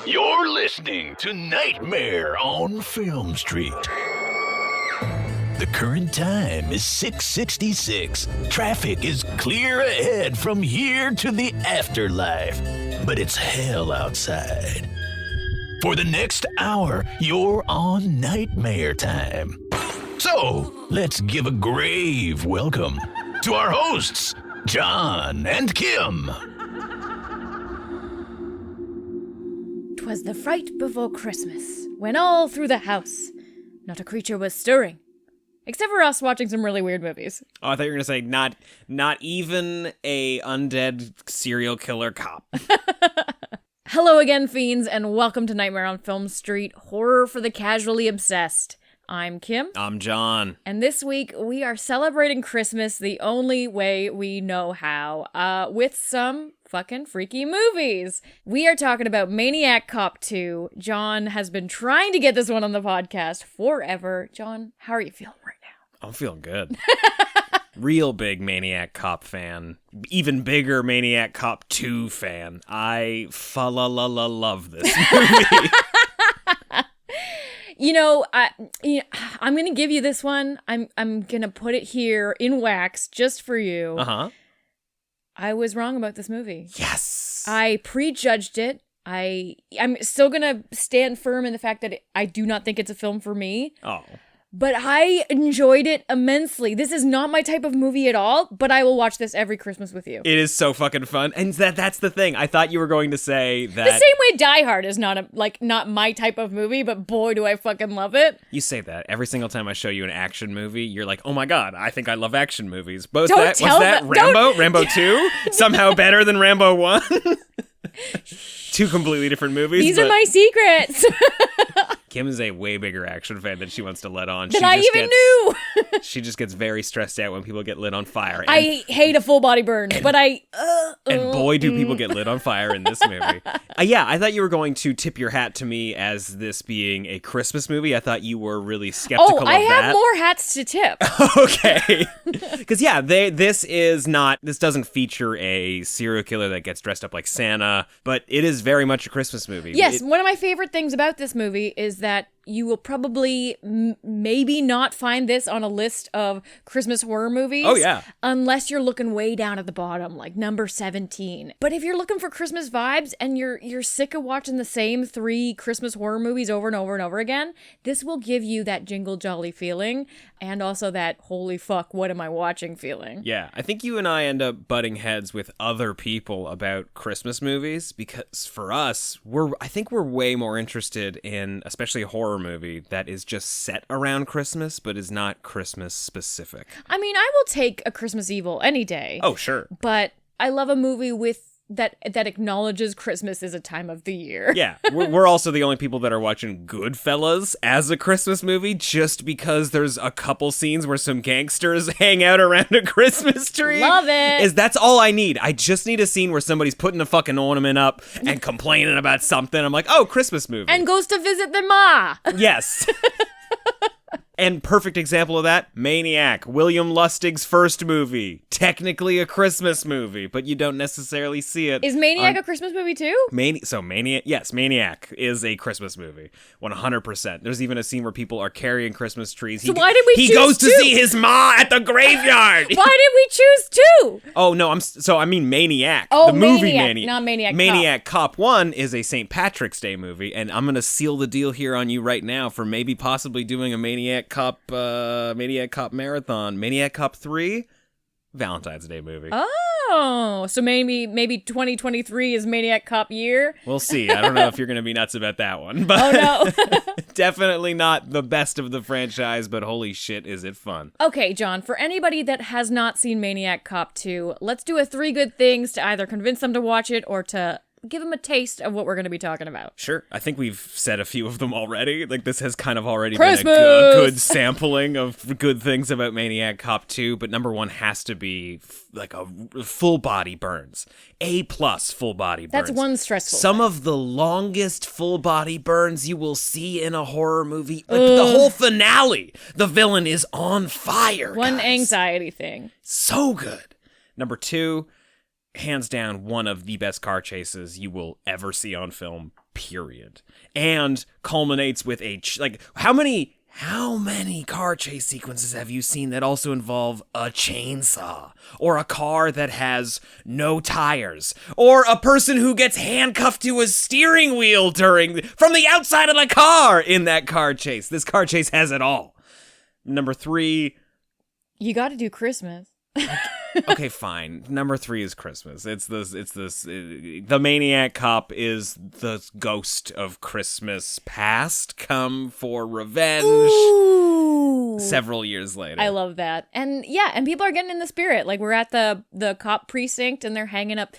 You're listening to Nightmare on Film Street. The current time is 6:66. Traffic is clear ahead from here to the afterlife, but it's hell outside. For the next hour, you're on Nightmare Time. So, let's give a grave welcome to our hosts, John and Kim. 'Twas the fright before Christmas, when all through the house not a creature was stirring, except for us watching some really weird movies. Oh, I thought you were gonna say not even a undead serial killer cop. Hello again, fiends, and welcome to Nightmare on Film Street, horror for the casually obsessed. I'm Kim. I'm John. And this week, we are celebrating Christmas the only way we know how, with some fucking freaky movies. We are talking about Maniac Cop 2. John has been trying to get this one on the podcast forever. John, how are you feeling right now? I'm feeling good. Real big Maniac Cop fan. Even bigger Maniac Cop 2 fan. I love this movie. I'm gonna give you this one. I'm gonna put it here in wax just for you. Uh-huh. I was wrong about this movie. Yes. I prejudged it. I'm still gonna stand firm in the fact that I do not think it's a film for me. Oh. But I enjoyed it immensely. This is not my type of movie at all, but I will watch this every Christmas with you. It is so fucking fun. And that's the thing. I thought you were going to say that. The same way Die Hard is not my type of movie, but boy, do I fucking love it. You say that every single time I show you an action movie. You're like, oh my god, I think I love action movies. Was that Rambo 2? Somehow better than Rambo 1? Two completely different movies. These are my secrets. Kim is a way bigger action fan than she wants to let on. Than I even knew. She just gets very stressed out when people get lit on fire. I hate a full body burn, but and boy, do people get lit on fire in this movie. Yeah, I thought you were going to tip your hat to me as this being a Christmas movie. I thought you were really skeptical of that. I have more hats to tip. Okay. Because, yeah, this doesn't feature a serial killer that gets dressed up like Santa, but it is very much a Christmas movie. Yes, one of my favorite things about this movie is that you will probably maybe not find this on a list of Christmas horror movies. Oh, yeah. Unless you're looking way down at the bottom, like number 17. But if you're looking for Christmas vibes and you're sick of watching the same 3 Christmas horror movies over and over and over again, this will give you that Jingle Jolly feeling and also that holy fuck, what am I watching feeling. Yeah, I think you and I end up butting heads with other people about Christmas movies because for us, I think we're way more interested in, especially a horror movie that is just set around Christmas but is not Christmas specific. I mean, I will take a Christmas Evil any day. Oh, sure. But I love a movie with that acknowledges Christmas is a time of the year. Yeah, we're also the only people that are watching Goodfellas as a Christmas movie just because there's a couple scenes where some gangsters hang out around a Christmas tree. Love it. That's all I need. I just need a scene where somebody's putting a fucking ornament up and complaining about something. I'm like, oh, Christmas movie. And goes to visit the ma. Yes. And perfect example of that, Maniac, William Lustig's first movie. Technically a Christmas movie, but you don't necessarily see it. Is Maniac a Christmas movie too? Maniac is a Christmas movie. 100%. There's even a scene where people are carrying Christmas trees. So why did we choose 2? He goes to see his ma at the graveyard. Why did we choose 2? Oh, no, I mean Maniac. Oh, the movie Maniac, not Maniac Cop. Maniac Cop 1 is a St. Patrick's Day movie, and I'm going to seal the deal here on you right now for maybe possibly doing a Maniac Cop marathon. Maniac Cop 3, Valentine's Day movie. Oh, so maybe 2023 is Maniac Cop year? We'll see. I don't know if you're going to be nuts about that one. But oh, no. Definitely not the best of the franchise, but holy shit, is it fun. Okay, John, for anybody that has not seen Maniac Cop 2, let's do a 3 good things to either convince them to watch it or to give them a taste of what we're going to be talking about. Sure. I think we've said a few of them already. Like, this has kind of already Christmas! Been a good sampling of good things about Maniac Cop 2, but number 1 has to be like a full body burns. A+ full body burns. That's one stressful Some thing. of the longest full body burns you will see in a horror movie. Like, the whole finale, the villain is on fire. One guys. anxiety thing. So good. Number 2, hands down one of the best car chases you will ever see on film, period. And culminates with how many car chase sequences have you seen that also involve a chainsaw, or a car that has no tires, or a person who gets handcuffed to a steering wheel from the outside of the car in that car chase? This car chase has it all. Number 3. You got to do Christmas. Okay, fine. Number 3 is Christmas. The Maniac Cop is the ghost of Christmas past come for revenge. Ooh. Several years later. I love that. And yeah, and people are getting in the spirit. Like, we're at the cop precinct and they're hanging up,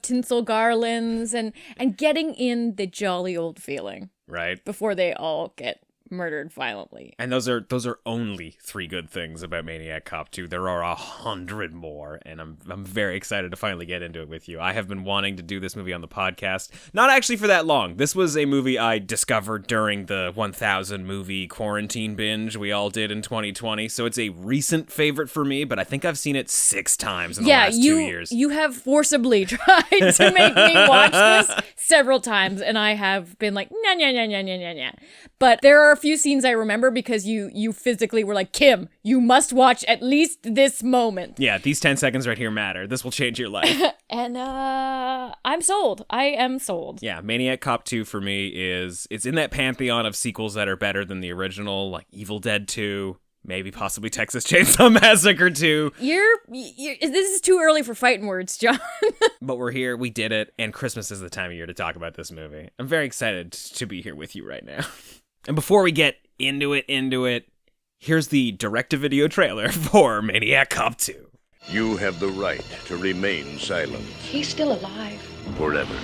tinsel garlands and getting in the jolly old feeling. Right. Before they all get murdered violently. And those are only 3 good things about Maniac Cop 2. There are 100 more, and I'm very excited to finally get into it with you. I have been wanting to do this movie on the podcast, not actually for that long. This was a movie I discovered during the 1000 movie quarantine binge we all did in 2020, so it's a recent favorite for me, but I think I've seen it 6 times in the last 2 years. You have forcibly tried to make me watch this several times, and I have been like, nah. But there are a few scenes I remember because you physically were like, Kim, you must watch at least this moment. Yeah, these 10 seconds right here matter. This will change your life. And I'm sold. I am sold. Yeah, Maniac Cop 2 for me it's in that pantheon of sequels that are better than the original, like Evil Dead 2, maybe possibly Texas Chainsaw Massacre 2. This is too early for fighting words, John. But we're here, we did it, and Christmas is the time of year to talk about this movie. I'm very excited to be here with you right now. And before we get into it, here's the direct-to-video trailer for Maniac Cop 2. You have the right to remain silent. He's still alive. Forever.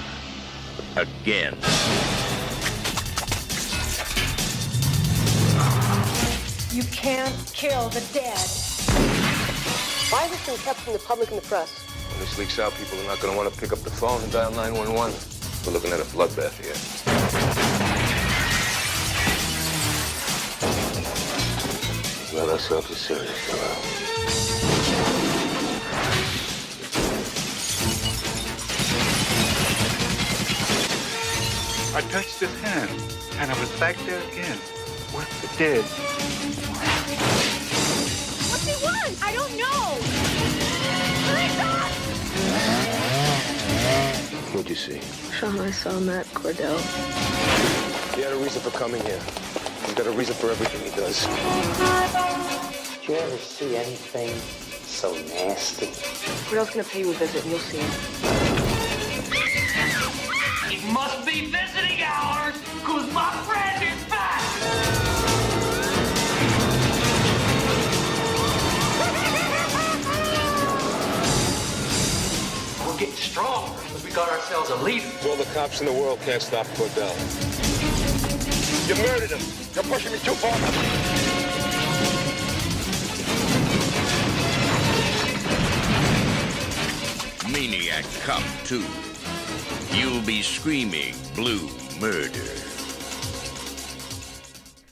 Again. You can't kill the dead. Why has this been kept from the public and the press? When this leaks out, people are not going to want to pick up the phone and dial 911. We're looking at a bloodbath here. Let ourselves a serious fellow. I touched his hand, and I was back there again, with the dead. What's he want? I don't know. What'd you see? Sean, I saw Matt Cordell. He had a reason for coming here. He's got a reason for everything he does. Did you ever see anything so nasty? Cordell's gonna pay you a visit, and you'll see him. It must be visiting hours, cause my friend is back! We're getting stronger, but we got ourselves a leader. All the cops in the world can't stop Cordell. You murdered him. You're pushing me too far. Maniac Cop 2. You'll be screaming blue murder.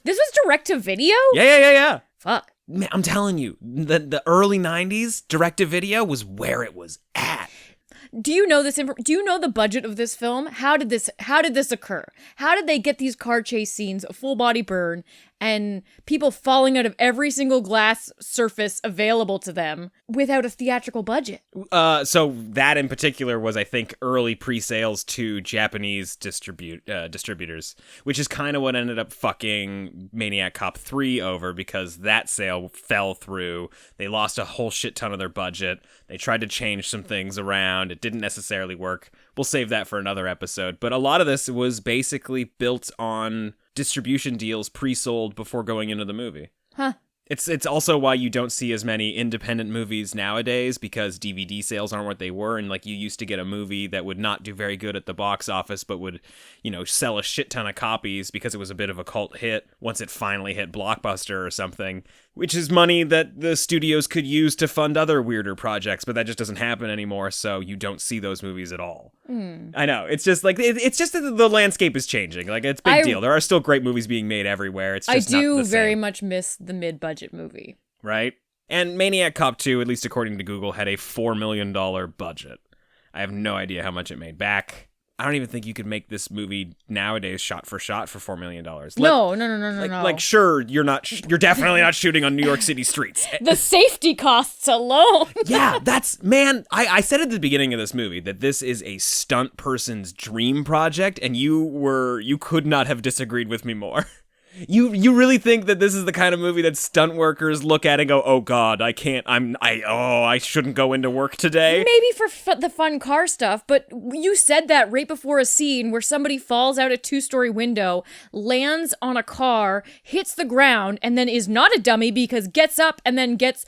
This was direct to video? Yeah. Fuck. Man, I'm telling you, the early 90s direct-to-video was where it was at. Do you know this? Do you know the budget of this film? How did this occur? How did they get these car chase scenes, a full body burn, and people falling out of every single glass surface available to them without a theatrical budget? So that in particular was, I think, early pre-sales to Japanese distributors, which is kind of what ended up fucking Maniac Cop 3 over, because that sale fell through. They lost a whole shit ton of their budget. They tried to change some things around. It didn't necessarily work. We'll save that for another episode. But a lot of this was basically built on distribution deals pre-sold before going into the movie. Huh. It's also why you don't see as many independent movies nowadays, because DVD sales aren't what they were, and like you used to get a movie that would not do very good at the box office but would, sell a shit ton of copies because it was a bit of a cult hit once it finally hit Blockbuster or something, which is money that the studios could use to fund other weirder projects, but that just doesn't happen anymore, so you don't see those movies at all. I know, it's just like it's just that the landscape is changing. Like, it's a big deal. There are still great movies being made everywhere. It's just I do not the very same. much miss the mid-budget movie. Right? And Maniac Cop 2, at least according to Google, had a $4 million budget. I have no idea how much it made back. I don't even think you could make this movie nowadays shot for $4 million. No. Like, sure, you're definitely not shooting on New York City streets. The safety costs alone. Yeah, I said at the beginning of this movie that this is a stunt person's dream project, and you could not have disagreed with me more. You really think that this is the kind of movie that stunt workers look at and go, oh God, I shouldn't go into work today? Maybe for the fun car stuff, but you said that right before a scene where somebody falls out a 2-story window, lands on a car, hits the ground, and then is not a dummy because gets up and then gets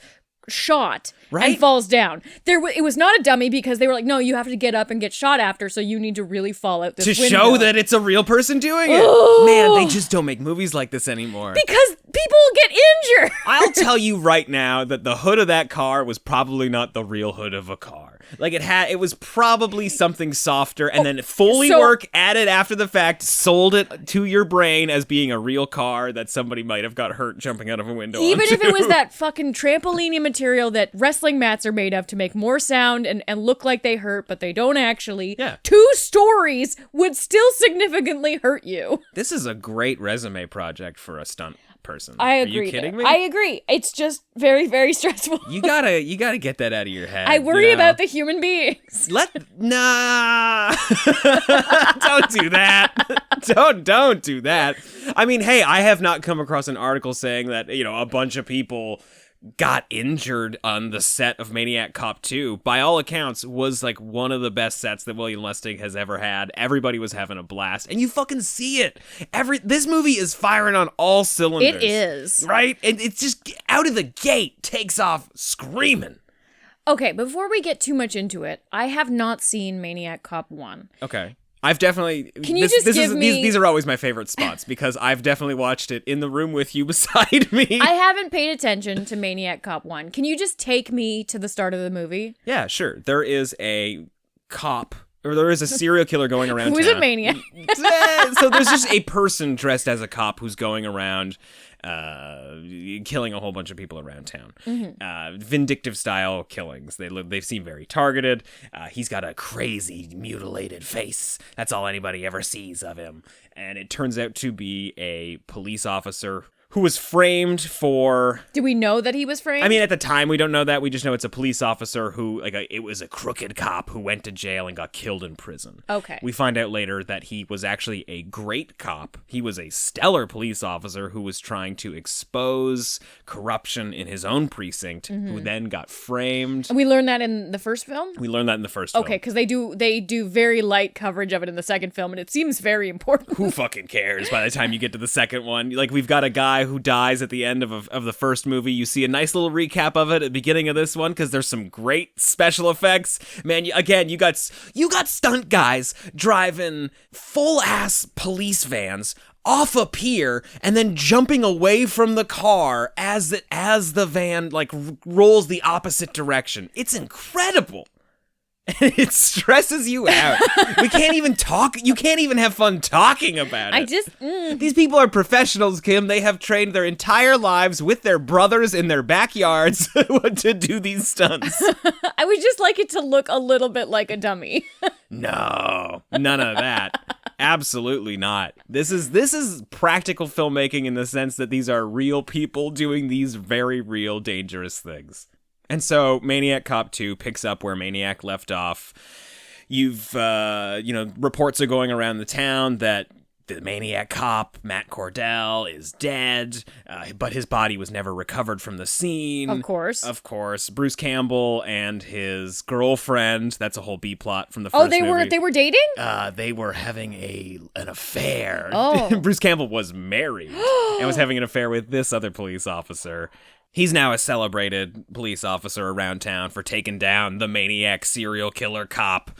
shot and falls down. It was not a dummy because they were like, no, you have to get up and get shot after, so you need to really fall out this window. To show that it's a real person doing it. Man, they just don't make movies like this anymore. Because people get injured. I'll tell you right now that the hood of that car was probably not the real hood of a car. Like it was probably something softer, and then Foley work added after the fact, sold it to your brain as being a real car that somebody might have got hurt jumping out of a window Even onto. if it was that fucking trampoline material that wrestling mats are made of to make more sound and look like they hurt, but they don't actually. Yeah. 2 stories would still significantly hurt you. This is a great resume project for a stunt person. I agree. Are you kidding me? I agree. It's just very, very stressful. You gotta get that out of your head. I worry about the human beings. Nah. Don't do that. Don't do that. I mean, hey, I have not come across an article saying that, a bunch of people got injured on the set of Maniac Cop 2. By all accounts, was like one of the best sets that William Lustig has ever had. Everybody was having a blast, and you fucking see it. This movie is firing on all cylinders. It is. Right? And it's just out of the gate takes off screaming. Okay, before we get too much into it, I have not seen Maniac Cop 1. Okay. I've definitely. Can you give me? These are always my favorite spots because I've definitely watched it in the room with you beside me. I haven't paid attention to Maniac Cop 1. Can you just take me to the start of the movie? Yeah, sure. There is a cop, or there is a serial killer going around Who's town. a maniac? So there's just a person dressed as a cop who's going around killing a whole bunch of people around town. Mm-hmm. Vindictive style killings. They seem very targeted. He's got a crazy mutilated face. That's all anybody ever sees of him. And it turns out to be a police officer who was framed for... Do we know that he was framed? I mean, at the time, we don't know that. We just know it's a police officer who, it was a crooked cop who went to jail and got killed in prison. Okay. We find out later that he was actually a great cop. He was a stellar police officer who was trying to expose corruption in his own precinct, who then got framed. And we learned that in the first film? We learned that in the first film. Okay, because they do very light coverage of it in the second film, and it seems very important. Who fucking cares by the time you get to the second one? Like, we've got a guy who dies at the end of the first movie. You see a nice little recap of it at the beginning of this one because there's some great special effects. Man, you got stunt guys driving full-ass police vans off a pier and then jumping away from the car as the van rolls the opposite direction. It's incredible. It stresses you out. We can't even talk. You can't even have fun talking about it. These people are professionals, Kim. They have trained their entire lives with their brothers in their backyards to do these stunts. I would just like it to look a little bit like a dummy. No, none of that. Absolutely not. This is practical filmmaking in the sense that these are real people doing these very real dangerous things. And so Maniac Cop 2 picks up where Maniac left off. You've, reports are going around the town that the Maniac Cop, Matt Cordell, is dead, but his body was never recovered from the scene. Of course. Bruce Campbell and his girlfriend, that's a whole B-plot from the first movie. Oh, they were dating? They were having an affair. Oh. Bruce Campbell was married and was having an affair with this other police officer. He's now a celebrated police officer around town for taking down the maniac serial killer cop.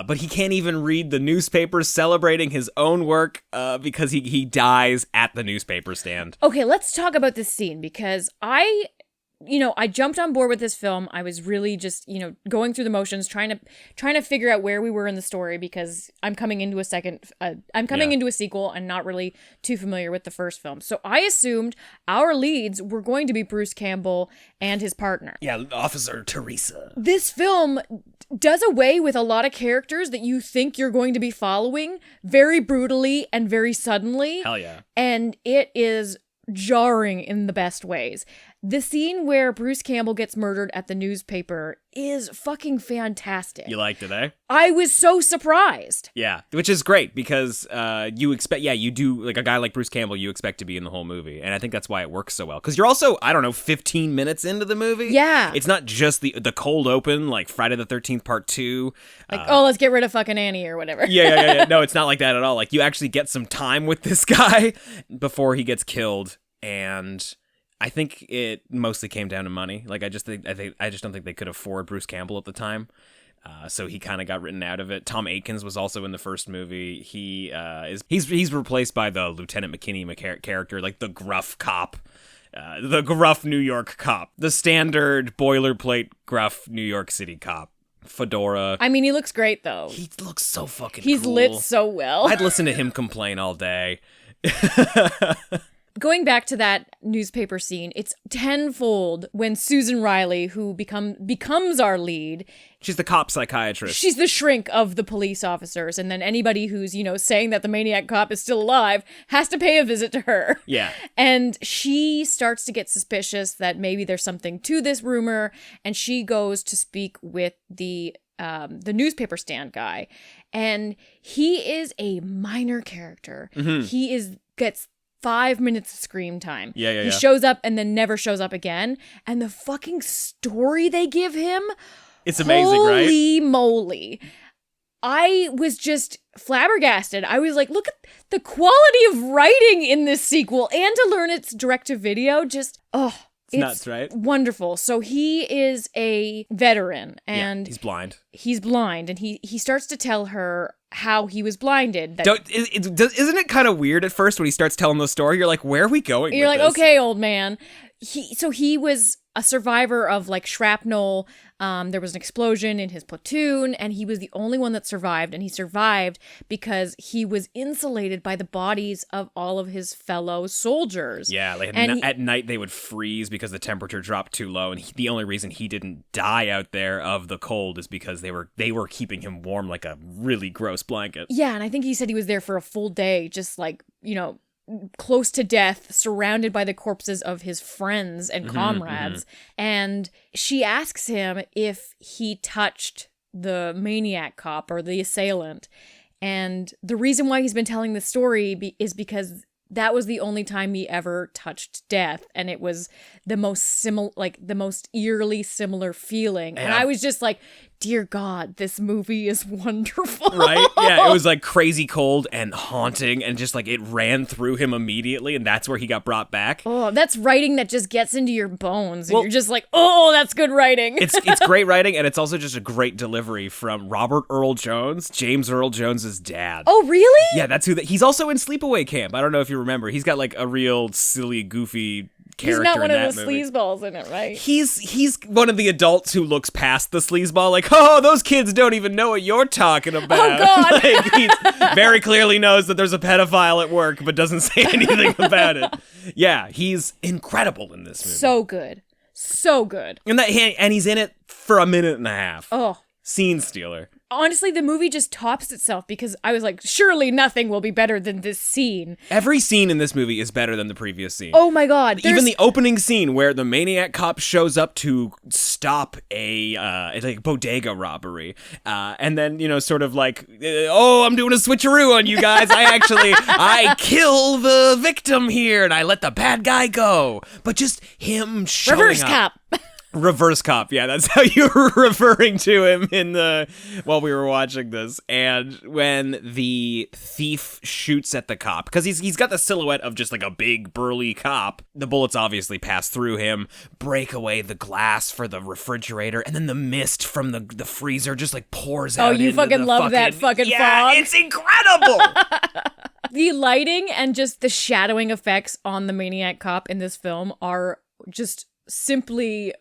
But he can't even read the newspaper celebrating his own work because he dies at the newspaper stand. Okay, let's talk about this scene because I I jumped on board with this film. I was really just, going through the motions, trying to figure out where we were in the story, because I'm coming into into a sequel and not really too familiar with the first film. So I assumed our leads were going to be Bruce Campbell and his partner. Yeah, Officer Teresa. This film does away with a lot of characters that you think you're going to be following very brutally and very suddenly. Hell yeah. And it is jarring in the best ways. The scene where Bruce Campbell gets murdered at the newspaper is fucking fantastic. You liked it, eh? I was so surprised. Yeah, which is great because you expect, you do, like a guy like Bruce Campbell, you expect to be in the whole movie. And I think that's why it works so well. Because you're also, 15 minutes into the movie. Yeah. It's not just the cold open, like Friday the 13th Part 2. Like, let's get rid of fucking Annie or whatever. Yeah. No, it's not like that at all. Like, you actually get some time with this guy before he gets killed. And I think it mostly came down to money. Like, I just don't think they could afford Bruce Campbell at the time. So he kind of got written out of it. Tom Aikens was also in the first movie. He's replaced by the Lieutenant McKinney character, like the gruff cop, the gruff New York cop, the standard boilerplate gruff New York City cop. Fedora. I mean, he looks great though. He looks so fucking He's cool. lit so well. I'd listen to him complain all day. Going back to that newspaper scene, it's tenfold when Susan Riley, who becomes our lead. She's the cop psychiatrist. She's the shrink of the police officers. And then anybody who's, saying that the maniac cop is still alive has to pay a visit to her. Yeah. And she starts to get suspicious that maybe there's something to this rumor. And she goes to speak with the newspaper stand guy. And he is a minor character. Mm-hmm. He gets 5 minutes of screen time. Yeah. He shows up and then never shows up again. And the fucking story they give him, it's amazing, right? Holy moly. I was just flabbergasted. I was like, look at the quality of writing in this sequel, and to learn it's direct to video, just, it's nuts, right? Wonderful. So he is a veteran, and he's blind. And he starts to tell her how he was blinded. Isn't it kind of weird at first when he starts telling the story? You're like, where are we going? You're like, this? Okay, old man. He was a survivor of like shrapnel. There was an explosion in his platoon, and he was the only one that survived. And he survived because he was insulated by the bodies of all of his fellow soldiers. Yeah, like at night they would freeze because the temperature dropped too low, and the only reason he didn't die out there of the cold is because they were keeping him warm like a really gross blanket. Yeah, and I think he said he was there for a full day, just like, close to death, surrounded by the corpses of his friends and comrades. And she asks him if he touched the maniac cop or the assailant. And the reason why he's been telling this story is because that was the only time he ever touched death, and it was the most eerily similar feeling. And I was just like, dear God, this movie is wonderful. Right? Yeah, it was like crazy cold and haunting, and just like it ran through him immediately, and that's where he got brought back. Oh, that's writing that just gets into your bones, and you're just like, oh, that's good writing. It's great writing, and it's also just a great delivery from Robert Earl Jones, James Earl Jones's dad. Oh, really? Yeah, that's he's also in Sleepaway Camp. I don't know if you remember. He's got like a real silly, goofy character. He's not one in of that the movie. sleazeballs in it, right? He's one of the adults who looks past the sleazeball, like, oh, those kids don't even know what you're talking about. Oh, God. Like, he very clearly knows that there's a pedophile at work, but doesn't say anything about it. Yeah, he's incredible in this movie. So good. So good. And he's in it for a minute and a half. Oh. Scene stealer. Honestly, the movie just tops itself, because I was like, surely nothing will be better than this scene. Every scene in this movie is better than the previous scene. Oh my God. Even the opening scene where the maniac cop shows up to stop a bodega robbery. And then, sort of like, I'm doing a switcheroo on you guys. I kill the victim here and I let the bad guy go. But just him showing Reverse up. cop. Reverse cop, yeah, that's how you were referring to him while we were watching this. And when the thief shoots at the cop, because he's got the silhouette of just like a big burly cop, the bullets obviously pass through him, break away the glass for the refrigerator, and then the mist from the freezer just like pours out. Oh, you fucking love that fucking fog. It's incredible. The lighting and just the shadowing effects on the maniac cop in this film are just simply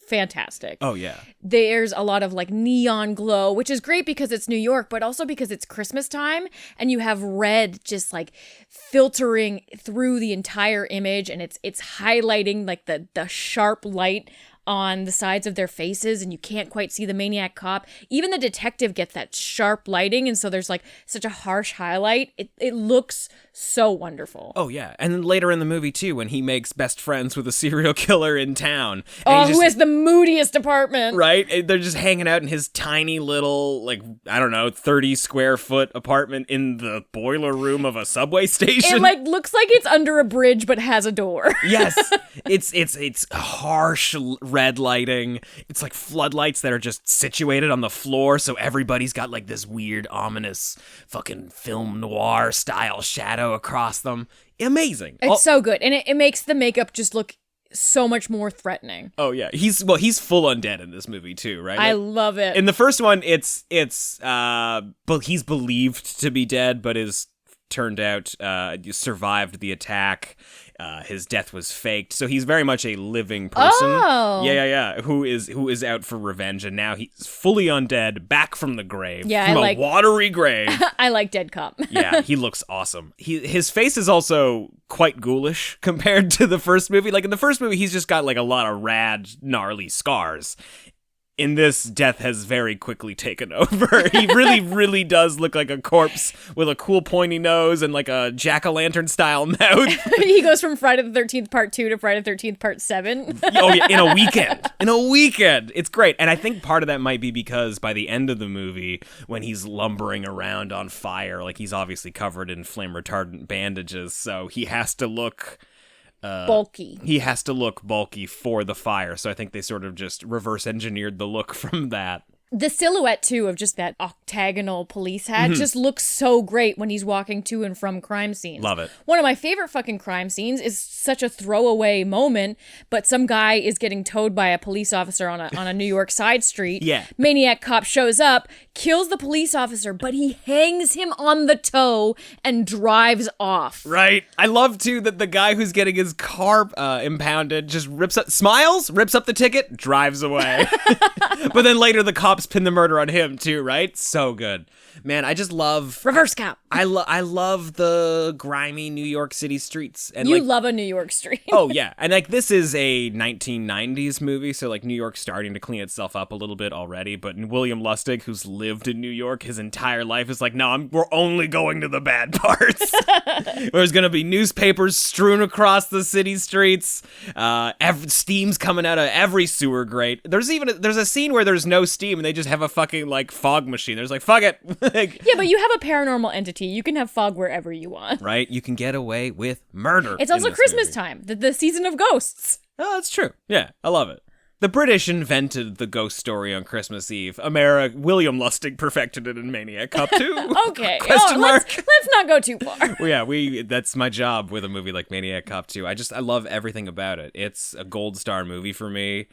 fantastic. Oh, yeah. There's a lot of like neon glow, which is great because it's New York, but also because it's Christmas time and you have red just like filtering through the entire image, and it's highlighting like the sharp light on the sides of their faces, and you can't quite see the maniac cop. Even the detective gets that sharp lighting, and so there's like such a harsh highlight. It looks so wonderful. Oh, yeah. And then later in the movie, too, when he makes best friends with a serial killer in town. And Who has the moodiest apartment. Right? They're just hanging out in his tiny little, like, I don't know, 30 square foot apartment in the boiler room of a subway station. It like looks like it's under a bridge but has a door. Yes. It's harsh red lighting. It's like floodlights that are just situated on the floor, so everybody's got like this weird, ominous fucking film noir style shadow across them. Amazing. It's so good. And it makes the makeup just look so much more threatening. Oh yeah. He's full undead in this movie too, right? I love it. In the first one, it's but he's believed to be dead, but is turned out survived the attack. His death was faked, so he's very much a living person. Oh. Yeah. Who is out for revenge, and now he's fully undead, back from the grave, Yeah, from a watery grave. I like Dead Cop. Yeah, he looks awesome. His face is also quite ghoulish compared to the first movie. Like in the first movie, he's just got like a lot of rad, gnarly scars. In this, death has very quickly taken over. He really, really does look like a corpse with a cool pointy nose and like a jack-o'-lantern style mouth. He goes from Friday the 13th Part 2 to Friday the 13th Part 7. Oh yeah, in a weekend. In a weekend. It's great. And I think part of that might be because by the end of the movie, when he's lumbering around on fire, like he's obviously covered in flame retardant bandages, so he has to look... bulky. He has to look bulky for the fire, so I think they sort of just reverse engineered the look from that. The silhouette, too, of just that octagonal police hat just looks so great when he's walking to and from crime scenes. Love it. One of my favorite fucking crime scenes is such a throwaway moment, but some guy is getting towed by a police officer on a New York side street. Yeah. Maniac cop shows up, kills the police officer, but he hangs him on the tow and drives off. Right. I love, too, that the guy who's getting his car impounded just rips up the ticket, drives away. But then later the cops pin the murder on him, too, right? So good. Man, I just love... Reverse cop. I love the grimy New York City streets. And you love a New York street. Oh, yeah. And like this is a 1990s movie, so like New York's starting to clean itself up a little bit already. But William Lustig, who's lived in New York his entire life, is like, no, we're only going to the bad parts. There's going to be newspapers strewn across the city streets. Steam's coming out of every sewer grate. There's a scene where there's no steam and they just have a fucking like fog machine. There's like, fuck it. Yeah, but you have a paranormal entity. You can have fog wherever you want. Right? You can get away with murder. It's also Christmas time, the season of ghosts. Oh, that's true. Yeah, I love it. The British invented the ghost story on Christmas Eve. William Lustig perfected it in Maniac Cop 2. Okay. Question mark. Let's not go too far. Well, yeah, that's my job with a movie like Maniac Cop 2. I love everything about it. It's a gold star movie for me.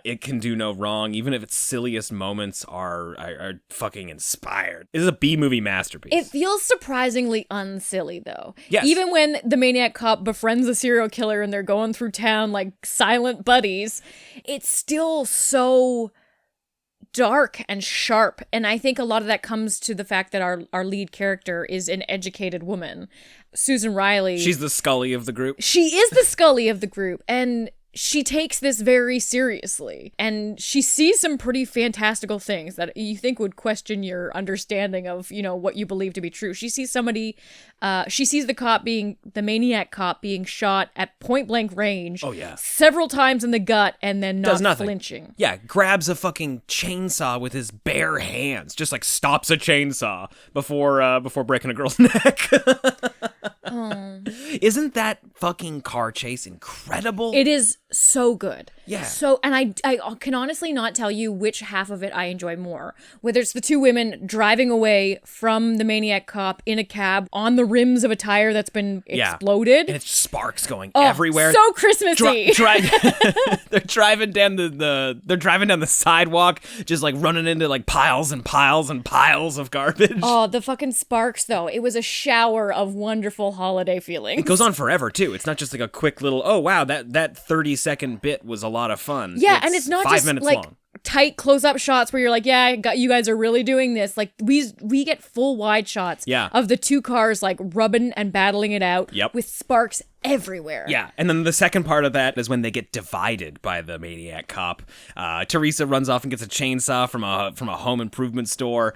It can do no wrong, even if its silliest moments are fucking inspired. It is a B-movie masterpiece. It feels surprisingly unsilly, though. Yes. Even when the maniac cop befriends a serial killer and they're going through town like silent buddies, it's still so dark and sharp. And I think a lot of that comes to the fact that our lead character is an educated woman. Susan Riley. She's the Scully of the group. She is the Scully of the group. And she takes this very seriously, and she sees some pretty fantastical things that you think would question your understanding of, what you believe to be true. She sees she sees the maniac cop being shot at point blank range. Oh, yeah. Several times in the gut and then not Does nothing. flinching. Yeah, grabs a fucking chainsaw with his bare hands, just like stops a chainsaw before breaking a girl's neck. Oh. Isn't that fucking car chase incredible? It is so good. Yeah. So, and I can honestly not tell you which half of it I enjoy more. Whether it's the two women driving away from the maniac cop in a cab on the rims of a tire that's been exploded. And it's sparks going everywhere. So Christmassy. They're driving down the sidewalk, just like running into like piles and piles and piles of garbage. Oh, the fucking sparks though. It was a shower of wonderful holiday feelings. It goes on forever too. too. It's not just like a quick little, oh wow, that 30-second bit was a lot of fun. Yeah, and it's not 5 just minutes like long. tight close-up shots where you're like, yeah, you guys are really doing this. Like we get full wide shots of the two cars like rubbing and battling it out with sparks everywhere. Yeah, and then the second part of that is when they get divided by the maniac cop. Teresa runs off and gets a chainsaw from a home improvement store.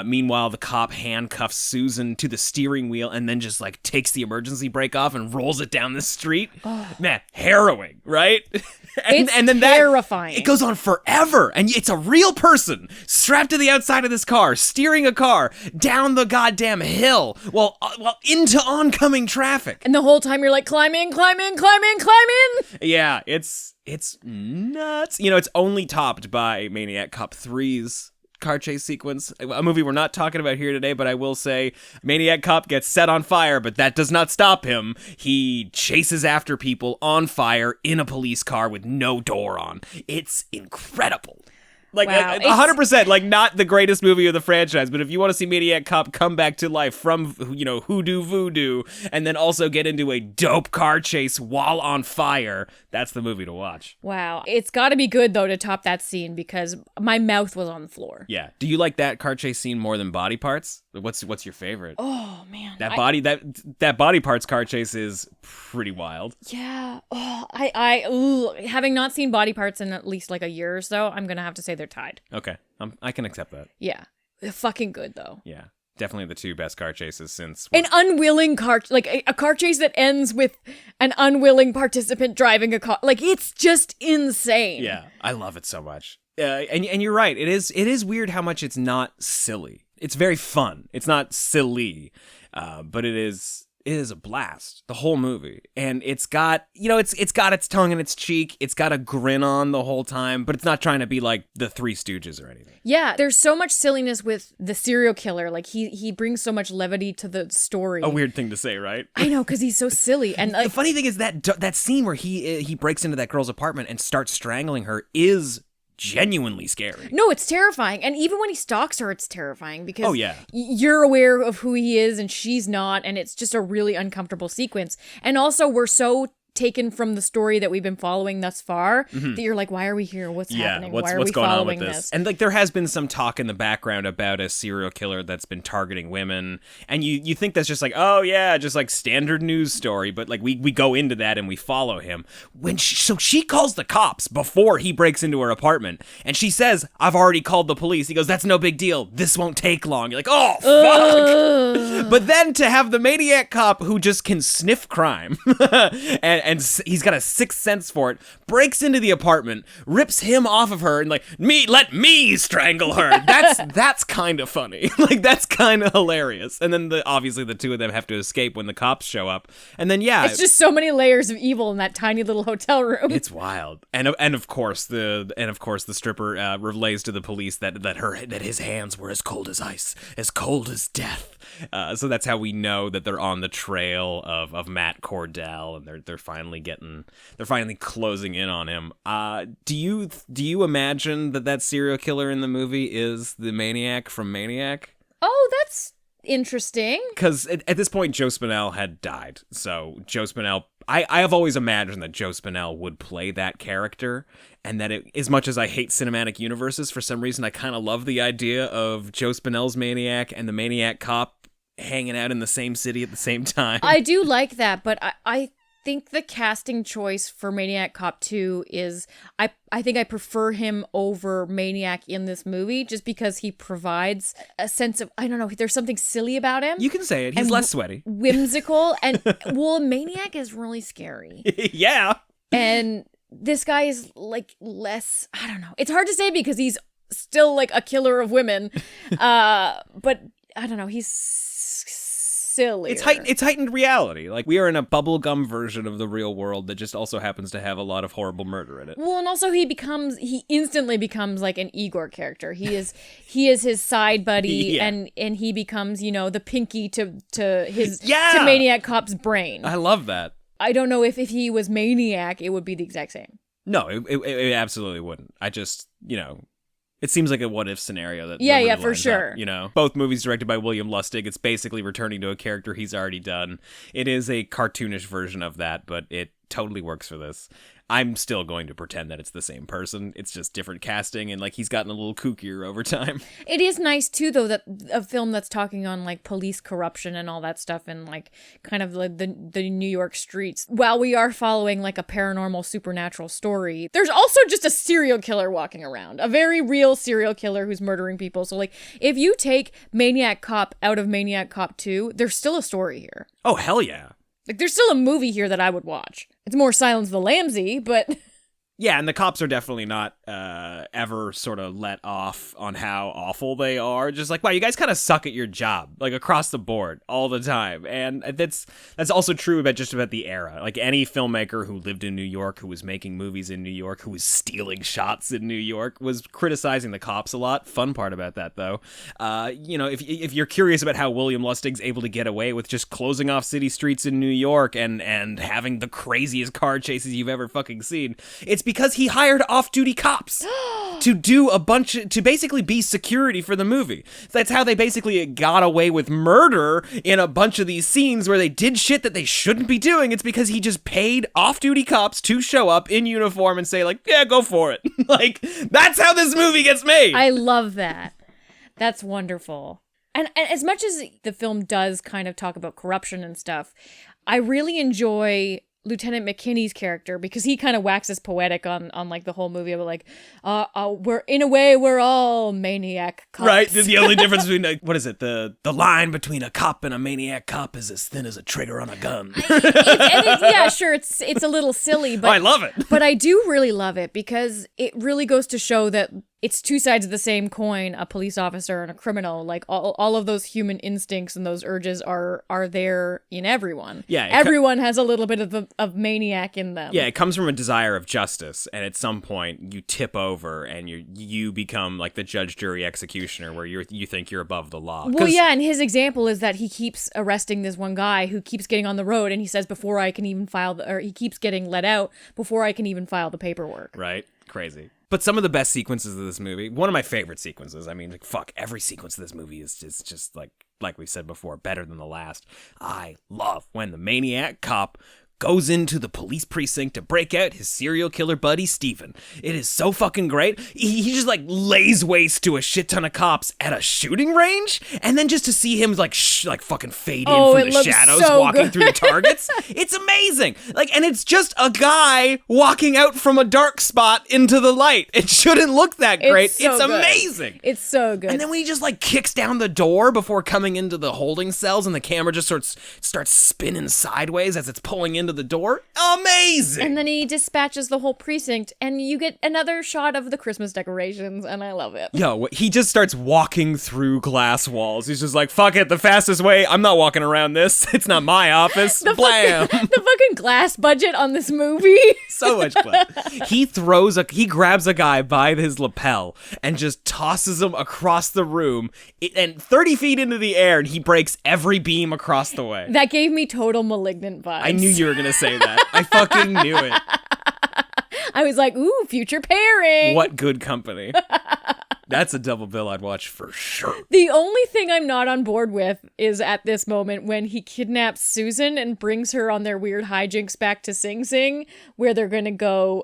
Meanwhile, the cop handcuffs Susan to the steering wheel and then just like takes the emergency brake off and rolls it down the street. Man, harrowing, right? and then terrifying. It goes on forever, and it's a real person strapped to the outside of this car, steering a car down the goddamn hill while into oncoming traffic. And the whole time you're like, climb in. Yeah, it's nuts. You know, it's only topped by Maniac Cop 3's car chase sequence, a movie we're not talking about here today, but I will say Maniac Cop gets set on fire, but that does not stop him. He chases after people on fire in a police car with no door on. It's incredible. Like, wow. 100%, like, not the greatest movie of the franchise, but if you want to see Maniac Cop come back to life from, you know, hoodoo voodoo, and then also get into a dope car chase while on fire, that's the movie to watch. Wow. It's got to be good, though, to top that scene, because my mouth was on the floor. Yeah. Do you like that car chase scene more than Body Parts? What's your favorite? Oh, man. That Body Parts car chase is pretty wild. Yeah. Oh, having not seen Body Parts in at least like a year or so, I'm going to have to say they're tied. Okay. I can accept that. Yeah. They're fucking good, though. Yeah. Definitely the two best car chases since... An unwilling car... Like, a car chase that ends with an unwilling participant driving a car. Like, it's just insane. Yeah. I love it so much. And you're right. It is weird how much it's not silly. It's very fun. It's not silly. But it is a blast, the whole movie. And it's got, it's got its tongue in its cheek. It's got a grin on the whole time, but it's not trying to be like the Three Stooges or anything. Yeah, there's so much silliness with the serial killer. Like, he brings so much levity to the story. A weird thing to say, right? I know, because he's so silly. And the funny thing is that scene where he breaks into that girl's apartment and starts strangling her is genuinely scary. No, it's terrifying. And even when he stalks her, it's terrifying because yeah. You're aware of who he is and she's not, and it's just a really uncomfortable sequence. And also, we're so taken from the story that we've been following thus far that you're like, why are we here? What's happening? Why are we going following on with this? And like, there has been some talk in the background about a serial killer that's been targeting women, and you think that's just like, oh yeah, just like standard news story, but like we go into that and we follow him when she calls the cops before he breaks into her apartment, and she says, I've already called the police. He goes, that's no big deal, this won't take long. You're like, oh fuck. But then to have the maniac cop who just can sniff crime and he's got a sixth sense for it, breaks into the apartment, rips him off of her, and like, let me strangle her. That's kind of funny. Like, that's kind of hilarious. And then obviously the two of them have to escape when the cops show up. And then it's just so many layers of evil in that tiny little hotel room. It's wild. And of course the stripper relays to the police that his hands were as cold as ice, as cold as death. So that's how we know that they're on the trail of Matt Cordell, and they're finally closing in on him. Do you imagine that serial killer in the movie is the maniac from Maniac? Oh, that's interesting. Because at this point, Joe Spinell had died. So Joe Spinell, I have always imagined that Joe Spinell would play that character, and that as much as I hate cinematic universes, for some reason I kind of love the idea of Joe Spinell's Maniac and the Maniac Cop hanging out in the same city at the same time. I do like that, but I think the casting choice for Maniac Cop 2 is, I think I prefer him over Maniac in this movie, just because he provides a sense of, I don't know, there's something silly about him. You can say it. He's less sweaty. Whimsical. And, well, Maniac is really scary. Yeah. And this guy is, like, less, I don't know. It's hard to say because he's still, like, a killer of women. But, I don't know, he's silly. It's heightened reality. Like, we are in a bubblegum version of the real world that just also happens to have a lot of horrible murder in it. Well, and also he instantly becomes like an Igor character. He is his side buddy, yeah. and he becomes, the pinky to Maniac Cop's brain. I love that. I don't know if he was Maniac, it would be the exact same. No, it absolutely wouldn't. I just, It seems like a what-if scenario that Yeah, really for lines sure. up, you know? Both movies directed by William Lustig. It's basically returning to a character he's already done. It is a cartoonish version of that, but it totally works for this. I'm still going to pretend that it's the same person. It's just different casting, and like he's gotten a little kookier over time. It is nice too, though, that a film that's talking on like police corruption and all that stuff, and like kind of like the New York streets. While we are following like a paranormal supernatural story, there's also just a serial killer walking around, a very real serial killer who's murdering people. So like, if you take Maniac Cop out of Maniac Cop 2, there's still a story here. Oh hell yeah! Like, there's still a movie here that I would watch. It's more Silence of the Lambsy, but... Yeah, and the cops are definitely not ever sort of let off on how awful they are. Just like, wow, you guys kind of suck at your job, like across the board all the time. And that's also true about just about the era. Like any filmmaker who lived in New York, who was making movies in New York, who was stealing shots in New York, was criticizing the cops a lot. Fun part about that, though, you know, if you're curious about how William Lustig's able to get away with just closing off city streets in New York and having the craziest car chases you've ever fucking seen, it's because he hired off-duty cops to do to basically be security for the movie. That's how they basically got away with murder in a bunch of these scenes where they did shit that they shouldn't be doing. It's because he just paid off-duty cops to show up in uniform and say like, yeah, go for it. Like, that's how this movie gets made. I love that. That's wonderful. And as much as the film does kind of talk about corruption and stuff, I really enjoy Lieutenant McKinney's character, because he kind of waxes poetic on like the whole movie about like, we're all maniac cops. Right. The only difference between what is it? The line between a cop and a maniac cop is as thin as a trigger on a gun. Yeah, sure. It's a little silly, but I love it. But I do really love it because it really goes to show that it's two sides of the same coin, a police officer and a criminal. Like all of those human instincts and those urges are there in everyone. Yeah, everyone has a little bit of maniac in them. Yeah, it comes from a desire of justice, and at some point you tip over and you become like the judge, jury, executioner, where you think you're above the law. Well, yeah, and his example is that he keeps arresting this one guy who keeps getting on the road, and he says before I can even he keeps getting let out before I can even file the paperwork. Right, crazy. But some of the best sequences of this movie, one of my favorite sequences, I mean, like, fuck, every sequence of this movie is just like we said before, better than the last. I love when the maniac cop goes into the police precinct to break out his serial killer buddy, Steven. It is so fucking great. He just like lays waste to a shit ton of cops at a shooting range, and then just to see him like fucking fade in from the shadows walking through the targets. It's amazing. Like, and it's just a guy walking out from a dark spot into the light. It shouldn't look that great. It's amazing. It's so good. And then when he just like kicks down the door before coming into the holding cells, and the camera just starts spinning sideways as it's pulling into the door. Amazing. And then he dispatches the whole precinct, and you get another shot of the Christmas decorations, and I love it. Yo, he just starts walking through glass walls. He's just like, fuck it, the fastest way. I'm not walking around this. It's not my office. Blam. The fucking glass budget on this movie. So much glass. He grabs a guy by his lapel and just tosses him across the room, and 30 feet into the air, and he breaks every beam across the way. That gave me total Malignant vibes. I knew you were going to say that. I fucking knew it. I was like, ooh, future pairing. What good company. That's a double bill I'd watch for sure. The only thing I'm not on board with is at this moment when he kidnaps Susan and brings her on their weird hijinks back to Sing Sing, where they're going to go,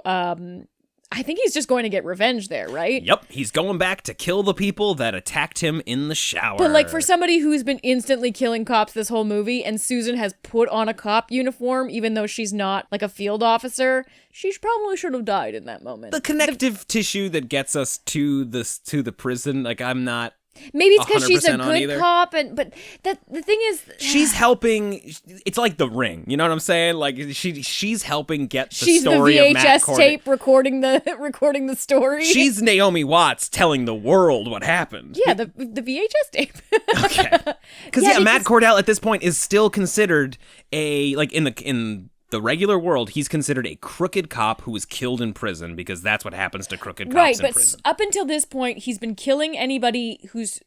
I think he's just going to get revenge there, right? Yep, he's going back to kill the people that attacked him in the shower. But like for somebody who's been instantly killing cops this whole movie, and Susan has put on a cop uniform, even though she's not like a field officer, she probably should have died in that moment. The connective tissue that gets us to the prison, like I'm not. Maybe it's because she's a good either. cop, but the thing is, she's helping. It's like The Ring, you know what I'm saying? Like she's helping get the she's story the of Matt VHS tape recording the story. She's Naomi Watts telling the world what happened. Yeah, the VHS tape. Okay, because Matt Cordell at this point is still considered in the regular world, he's considered a crooked cop who was killed in prison, because that's what happens to crooked cops in prison. But up until this point, he's been killing anybody who's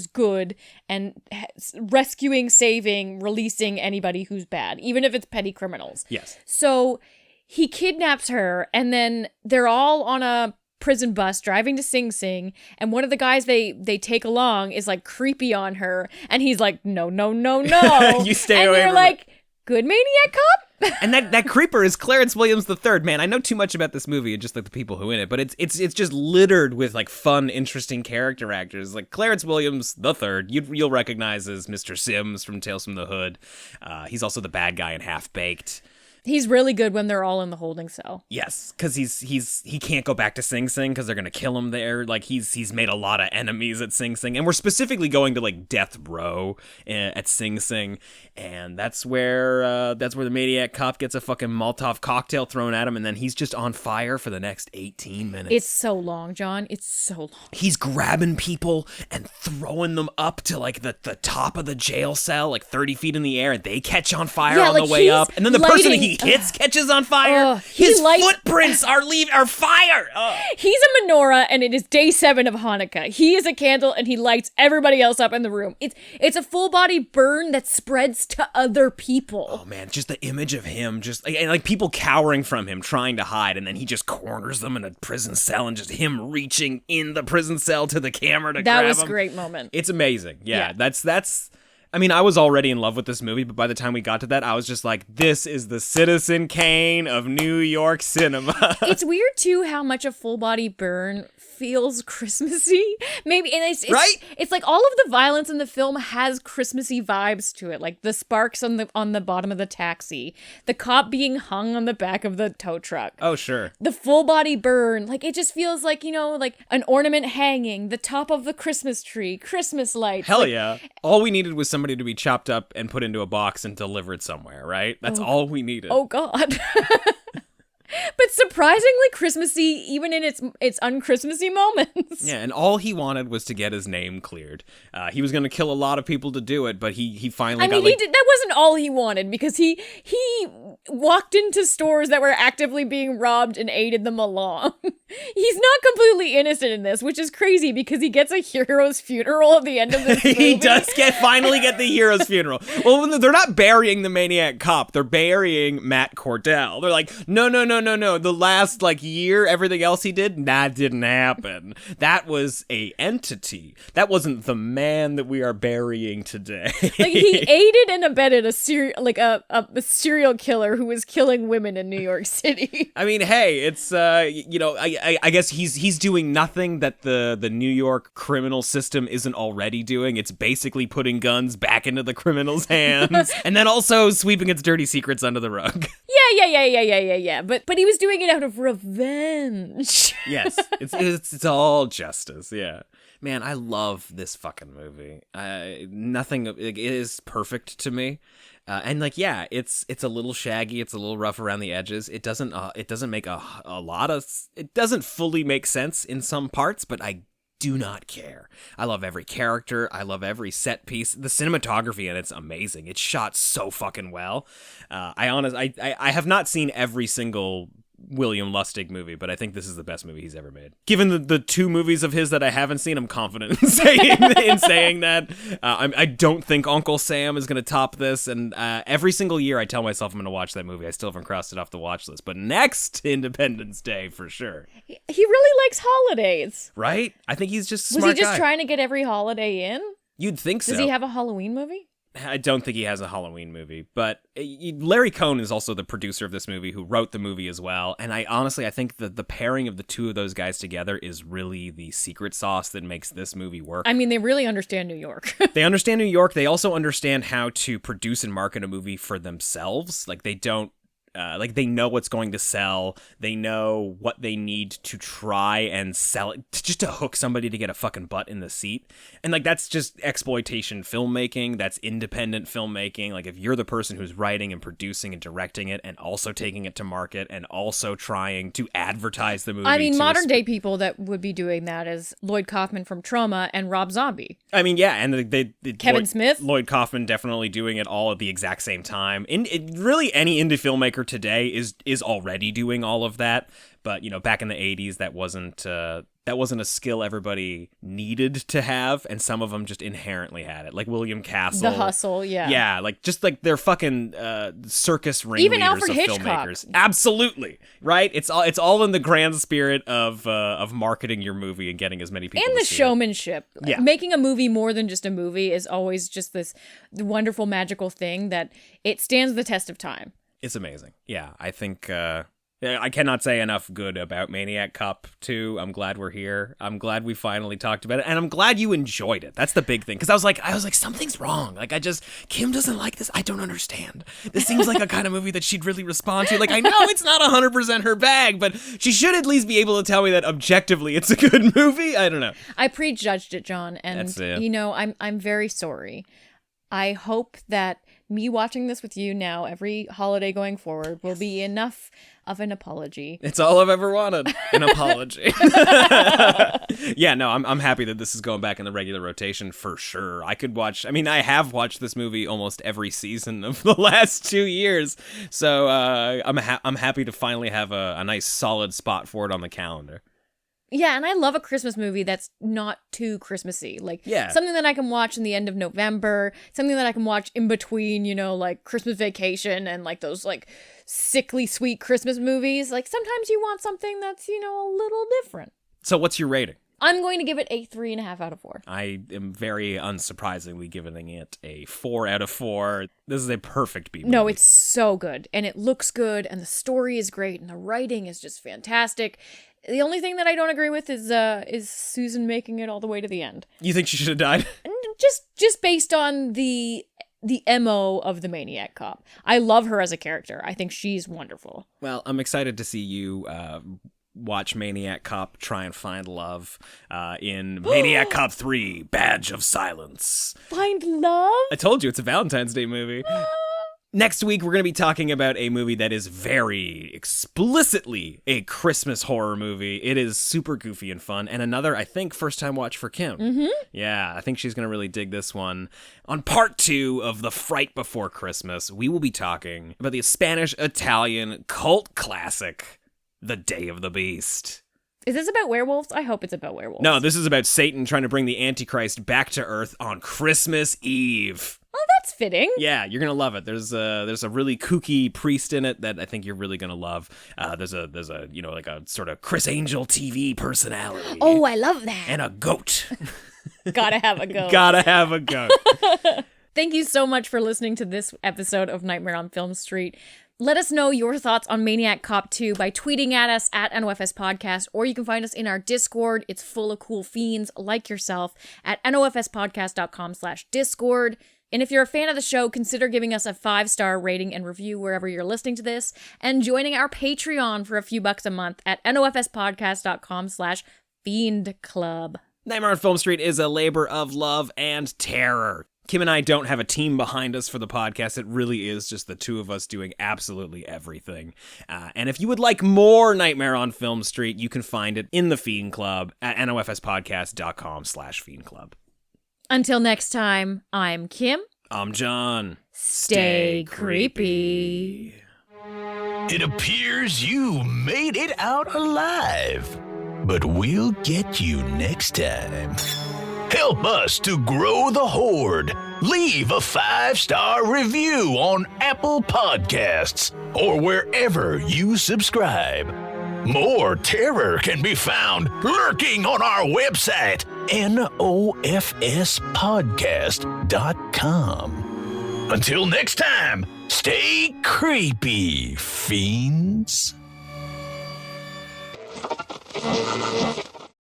good and rescuing, saving, releasing anybody who's bad, even if it's petty criminals. Yes. So he kidnaps her, and then they're all on a prison bus driving to Sing Sing, and one of the guys they take along is like creepy on her, and he's like, no, You stay and away you're from like, good Maniac Cop. And that creeper is Clarence Williams III. Man, I know too much about this movie and just like the people who in it, but it's just littered with like fun, interesting character actors. Like Clarence Williams III, you'll recognize as Mr. Sims from Tales from the Hood. He's also the bad guy in Half Baked. He's really good when they're all in the holding cell. Yes, because he can't go back to Sing Sing because they're gonna kill him there. Like he's made a lot of enemies at Sing Sing, and we're specifically going to like Death Row at Sing Sing, and that's where the Maniac Cop gets a fucking Molotov cocktail thrown at him, and then he's just on fire for the next 18 minutes. It's so long, John. It's so long. He's grabbing people and throwing them up to like the top of the jail cell, like 30 feet in the air, and they catch on fire on the way up, and then the person he hits catches on fire. His footprints are fire. He's a menorah, and it is day 7 of Hanukkah. He is a candle, and he lights everybody else up in the room. It's a full body burn that spreads to other people. Oh man, just the image of him, just like people cowering from him, trying to hide, and then he just corners them in a prison cell, and just him reaching in the prison cell to the camera to grab That was him. a great moment. It's amazing. Yeah. That's. I mean, I was already in love with this movie, but by the time we got to that, I was just like, this is the Citizen Kane of New York cinema. It's weird, too, how much a full body burn feels Christmassy. Maybe, and it's right? It's like all of the violence in the film has Christmassy vibes to it, like the sparks on the bottom of the taxi, the cop being hung on the back of the tow truck. Oh, sure. The full body burn, like it just feels like, like an ornament hanging, the top of the Christmas tree, Christmas lights. Hell yeah. All we needed was somebody to be chopped up and put into a box and delivered somewhere, right? That's all we needed. Oh, God. But surprisingly Christmassy, even in its unchristmassy moments. Yeah, and all he wanted was to get his name cleared. He was going to kill a lot of people to do it, but he finally got like... that wasn't all he wanted, because he walked into stores that were actively being robbed and aided them along. He's not completely innocent in this, which is crazy because he gets a hero's funeral at the end of this movie. He does finally get the hero's funeral. Well, they're not burying the Maniac Cop. They're burying Matt Cordell. They're like, no. The last year, everything else he did, that didn't happen. That was a entity. That wasn't the man that we are burying today. He aided and abetted a serial killer who was killing women in New York City. I mean, hey, it's I guess he's doing nothing that the New York criminal system isn't already doing. It's basically putting guns back into the criminals' hands and then also sweeping its dirty secrets under the rug. Yeah. But he was doing it out of revenge. Yes, it's all justice. Yeah, man, I love this fucking movie. Nothing it is perfect to me. And it's a little shaggy. It's a little rough around the edges. It doesn't make a lot of. It doesn't fully make sense in some parts, but I do not care. I love every character. I love every set piece. The cinematography in it's amazing. It's shot so fucking well. I have not seen every single William Lustig movie, but I think this is the best movie he's ever made. Given the 2 movies of his that I haven't seen, I'm confident in saying that. I don't think Uncle Sam is going to top this, and every single year I tell myself I'm going to watch that movie. I still haven't crossed it off the watch list, but next Independence Day for sure. He really likes holidays. Right? I think he's just a smart Was he just guy. trying to get every holiday in? You'd think so. Does he have a Halloween movie? I don't think he has a Halloween movie, but Larry Cohen is also the producer of this movie who wrote the movie as well. And I think the pairing of the 2 of those guys together is really the secret sauce that makes this movie work. I mean, they really understand New York. They understand New York. They also understand how to produce and market a movie for themselves. Like they don't, they know what's going to sell. They know what they need to try and sell it just to hook somebody to get a fucking butt in the seat. And that's just exploitation filmmaking. That's independent filmmaking. Like if you're the person who's writing and producing and directing it and also taking it to market and also trying to advertise the movie. I mean, modern day people that would be doing that is Lloyd Kaufman from Trauma and Rob Zombie. I mean, yeah. And Kevin Smith. Lloyd Kaufman definitely doing it all at the exact same time. Really any indie filmmaker today is already doing all of that, but back in the 80s that wasn't that wasn't a skill everybody needed to have, and some of them just inherently had it. Like William Castle. The Hustle, yeah. Yeah, like just like they're fucking circus ringleaders Even Alfred of Hitchcock. filmmakers. Absolutely, right? It's all in the grand spirit of marketing your movie and getting as many people And to the see showmanship. Yeah. Making a movie more than just a movie is always just this wonderful, magical thing that it stands the test of time. It's amazing. Yeah, I think I cannot say enough good about Maniac Cop 2. I'm glad we're here. I'm glad we finally talked about it, and I'm glad you enjoyed it. That's the big thing, because I was like, something's wrong. Like, Kim doesn't like this. I don't understand. This seems like a kind of movie that she'd really respond to. Like, I know it's not 100% her bag, but she should at least be able to tell me that objectively it's a good movie. I don't know. I prejudged it, John, and I'm very sorry. I hope that me watching this with you now every holiday going forward will be enough of an apology. It's all I've ever wanted, an apology. Yeah, no, I'm happy that this is going back in the regular rotation for sure. I have watched this movie almost every season of the last 2 years, so I'm happy to finally have a nice solid spot for it on the calendar. Yeah, and I love a Christmas movie that's not too Christmassy. Like, something that I can watch in the end of November, something that I can watch in between, like Christmas Vacation and like those like sickly sweet Christmas movies. Like, sometimes you want something that's, a little different. So what's your rating? I'm going to give it a 3.5 out of 4. I am very unsurprisingly giving it a 4 out of 4. This is a perfect B movie. No, it's so good, and it looks good, and the story is great, and the writing is just fantastic. The only thing that I don't agree with is Susan making it all the way to the end. You think she should have died? Just based on the MO of the Maniac Cop. I love her as a character. I think she's wonderful. Well, I'm excited to see you watch Maniac Cop try and find love in Maniac Cop 3, Badge of Silence. Find love? I told you, it's a Valentine's Day movie. Next week, we're going to be talking about a movie that is very explicitly a Christmas horror movie. It is super goofy and fun, and another, I think, first-time watch for Kim. Mm-hmm. Yeah, I think she's going to really dig this one. On part 2 of The Fright Before Christmas, we will be talking about the Spanish-Italian cult classic, The Day of the Beast. Is this about werewolves? I hope it's about werewolves. No, this is about Satan trying to bring the Antichrist back to Earth on Christmas Eve. Oh, that's fitting. Yeah, you're gonna love it. There's a really kooky priest in it that I think you're really gonna love. There's a like a sort of Chris Angel TV personality. Oh, I love that. And a goat. Gotta have a goat. Gotta have a goat. Thank you so much for listening to this episode of Nightmare on Film Street. Let us know your thoughts on Maniac Cop 2 by tweeting at us at NOFS Podcast, or you can find us in our Discord. It's full of cool fiends like yourself at nofspodcast.com/Discord. And if you're a fan of the show, consider giving us a 5-star rating and review wherever you're listening to this, and joining our Patreon for a few bucks a month at nofspodcast.com/Fiend-Club. Nightmare on Film Street is a labor of love and terror. Kim and I don't have a team behind us for the podcast. It really is just the two of us doing absolutely everything. And if you would like more Nightmare on Film Street, you can find it in the Fiend Club at nofspodcast.com/Fiend-Club. Until next time, I'm Kim. I'm John. Stay creepy. It appears you made it out alive, but we'll get you next time. Help us to grow the horde. Leave a 5-star review on Apple Podcasts or wherever you subscribe. More terror can be found lurking on our website, nofspodcast.com. Until next time, stay creepy, fiends.